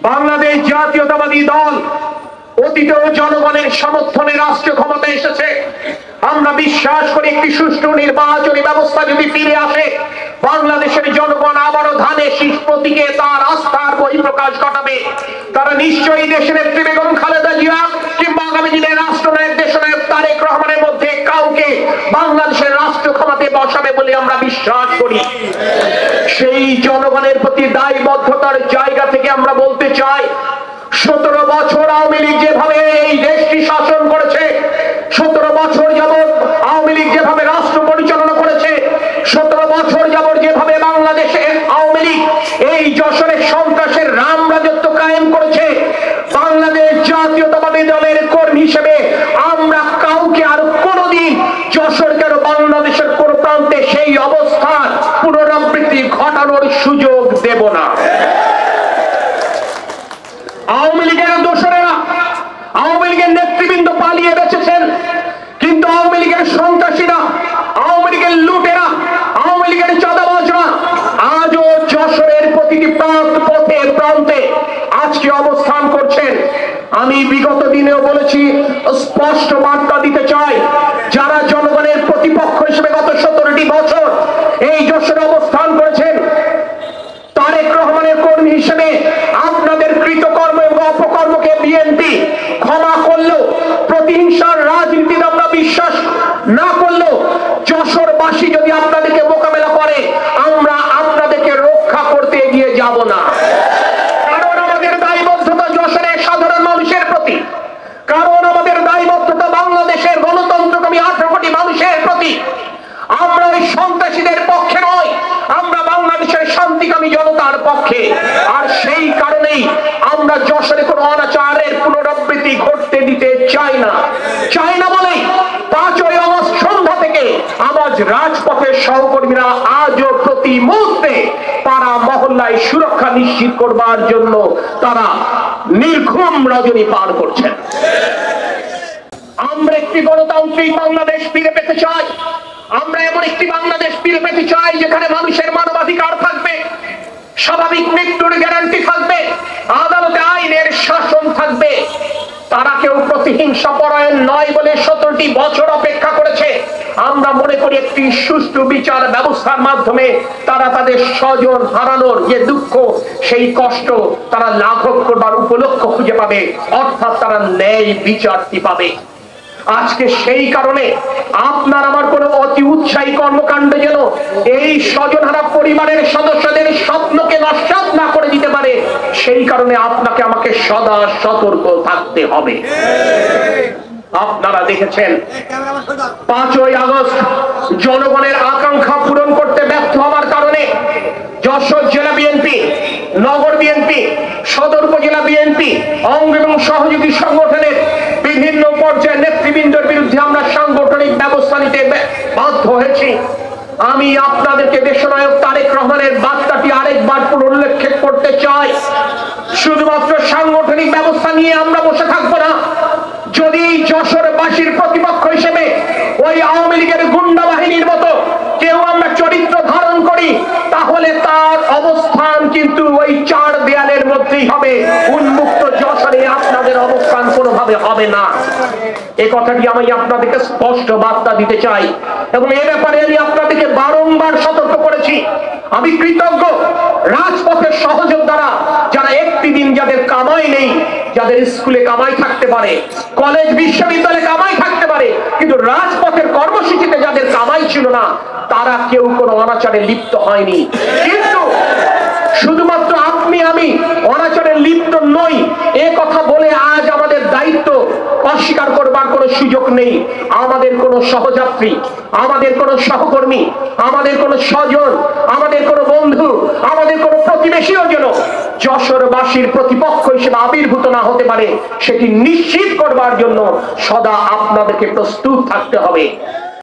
বাংলাদেশ জাতীয়তাবাদী দল অতীতেও জনগণের সমর্থনে রাষ্ট্র ক্ষমতায় এসেছে। আমরা বিশ্বাস করি একটি সুষ্ঠু নির্বাচনী ব্যবস্থা যদি ফিরে আসে, বাংলাদেশের জনগণ আবারও ধানের শীষ প্রতীকে তার আস্থার বহিঃপ্রকাশ ঘটাবে। তারা নিশ্চয়ই দেশের নেত্রী বেগম খালেদা জিয়া কিংবা আগামী দিনের রাষ্ট্রনায়ক দেশনায়ক তারেক রহমানের মধ্যে কাউকে বাংলাদেশের রাষ্ট্র ক্ষমতায় বসাবে বলে আমরা বিশ্বাস করি। সেই জনগণের প্রতি দায়বদ্ধতার জায়গা থেকে আমরা বলতে চাই, 17 বছর আওয়ামী লীগ যেভাবে এই দেশটি শাসন করেছে, 17 বছর যাবৎ আওয়ামী লীগ যেভাবে রাষ্ট্র পরিচালনা করেছে, 17 বছর যাবৎ যেভাবে বাংলাদেশে আওয়ামী লীগ এই যশোরের সন্ত্রাসের রাম রাজত্ব কায়েম করেছে, বাংলাদেশ জাতীয়তাবাদী দলের কর্মী হিসেবে আমরা কাউকে আর কোনোদিন যশোরকে আর বাংলাদেশের কোন প্রান্তে সেই অবস্থার পুনরাবৃত্তি ঘটানোর সুযোগ দেব না। আওয়ামী লীগের দোসরেরা, আওয়ামী লীগের নেতৃবৃন্দ পালিয়ে বেঁচেছেন, কিন্তু আওয়ামী লীগের সন্ত্রাসীরা, আওয়ামী লীগের লুটেরা, আওয়ামী লীগের চাঁদাবাজরা আজও যশোরের প্রতিটি পথে প্রান্তে আজকে অবস্থান করছেন। আমি বিগত দিনেও বলেছি, স্পষ্ট বার্তা দিতে চাই, যারা জনগণের প্রতিপক্ষ হিসেবে গত 17টি বছর এই যশোরে অবস্থান করেছেন, তারেক রহমানের কর্মী হিসেবে আপনাদের কৃতকর্ম এবং অপকর্মকে বিএনপি ক্ষমা করলেও, প্রতিহিংসার রাজনীতিতে আমরা বিশ্বাস না করলেও, যশোরবাসী যদি আপনাদেরকে মোকাবেলা করে, আমরা আপনাদেরকে রক্ষা করতে এগিয়ে যাব না। কারণ আমাদের দায়বদ্ধতা যশোরের সাধারণ মানুষের প্রতি, কারণ আমাদের দায়বদ্ধতা বাংলাদেশের গণতন্ত্রকামী 18 কোটি মানুষের প্রতি। আমরা ওই সন্ত্রাসীদের পক্ষে নয়, আমরা বাংলাদেশের শান্তিকামী জনতার পক্ষে। আর সেই কারণেই আমরা যশোরে কোনো অনাচারের পুনরাবৃত্তি ঘটতে দিতে চাই না। চাই না বলেই 5ই আগস্ট সন্ধ্যা থেকে আমার রাজপথের সহকর্মীরা আজও প্রতি মুহূর্তে পাড়া মহল্লায় সুরক্ষা নিশ্চিত করবার জন্য তারা নির্ঘুম রজনী পার করছেন। আমরা একটি গণতান্ত্রিক বাংলাদেশ ফিরে পেতে চাই। আমরা এমন একটি বাংলাদেশ ফিরে পেতে চাই যেখানে মানুষের মানবাধিকার থাকবে, স্বাভাবিক মৃত্যুর গ্যারান্টি থাকবে, আদালতে আইনের শাসন থাকবে। তারা কেউ প্রতিহিংসা পরায়ণ নয় বলে 17টি বছর অপেক্ষা করেছে। আমরা মনে করি একটি সুষ্ঠু বিচার ব্যবস্থার মাধ্যমে তারা তাদের স্বজন হারানোর যে দুঃখ, সেই কষ্ট তারা লাঘব করবার উপলক্ষ খুঁজে পাবে, অর্থাৎ তারা ন্যায় বিচারটি পাবে। আজকে সেই কারণে আপনার আমার কোন অতি উৎসাহী কর্মকাণ্ড যেন এই স্বজনহারা পরিবারের সদস্যদের স্বপ্নকে নস্যাৎ না করে দিতে পারে, সেই কারণে আপনাকে আমাকে সদা সতর্ক থাকতে হবে। আপনারা দেখেছেন 5ই আগস্ট জনগণের আকাঙ্ক্ষা পূরণ করতে ব্যর্থ হওয়ার কারণে যশোর জেলা বিএনপি, নগর বিএনপি, সদর উপজেলা বিএনপি, অঙ্গ এবং সহযোগী সংগঠনের বিভিন্ন পর্যায়ের নেতৃবৃন্দের বিরুদ্ধে আমরা সাংগঠনিক ব্যবস্থা নিতে বাধ্য হয়েছি। আমি আপনাদেরকে দেশনায়ক তারেক রহমানের বার্তাটি আরেকবার পুনরুল্লেখ করতে চাই। শুধুমাত্র সাংগঠনিক ব্যবস্থা নিয়ে আমরা বসে থাকবো না। যদি যশোরবাসীর প্রতিপক্ষ হিসেবে ওই আওয়ামী লীগের গুন্ডা বাহিনীর মতো কেউ আমরা চরিত্র ধারণ করি, তাহলে তার অবস্থান কিন্তু ওই 4 দেয়ালের মধ্যেই হবে। উন্মুক্ত যশোরে আপনাদের অবস্থান কোনোভাবে হবে না। এই কথাটি আমি আপনাদেরকে স্পষ্ট বার্তা দিতে চাই এবং এ ব্যাপারে আমি আপনাদেরকে বারংবার সতর্ক করেছি। আমি কৃতজ্ঞ রাজপথের সহযোদ্ধারা, যারা একটি দিন যাদের কামাই নেই, যাদের স্কুলে কামাই থাকতে পারে, কলেজ বিশ্ববিদ্যালয়ে কামাই থাকতে পারে, কিন্তু রাজপথের কর্মসূচিতে যাদের কামাই ছিল না, তারা কেউ কোনো অনাচারে লিপ্ত হয়নি। কিন্তু শুধুমাত্র আপনি আমি অনাচারে লিপ্ত নই এ কথা বলে আজ আমাদের দায়িত্ব অস্বীকার করবার কোনো সুযোগ নেই। আমাদের কোনো সহযাত্রী, আমাদের কোনো সহকর্মী, আমাদের কোনো স্বজন, আমাদের কোনো বন্ধু, আমাদের কোনো প্রতিবেশীও যেন যশোরবাসীর প্রতিপক্ষ হিসেবে আবির্ভূত না হতে পারে, সেটি নিশ্চিত করবার জন্য সদা আপনাদেরকে প্রস্তুত থাকতে হবে।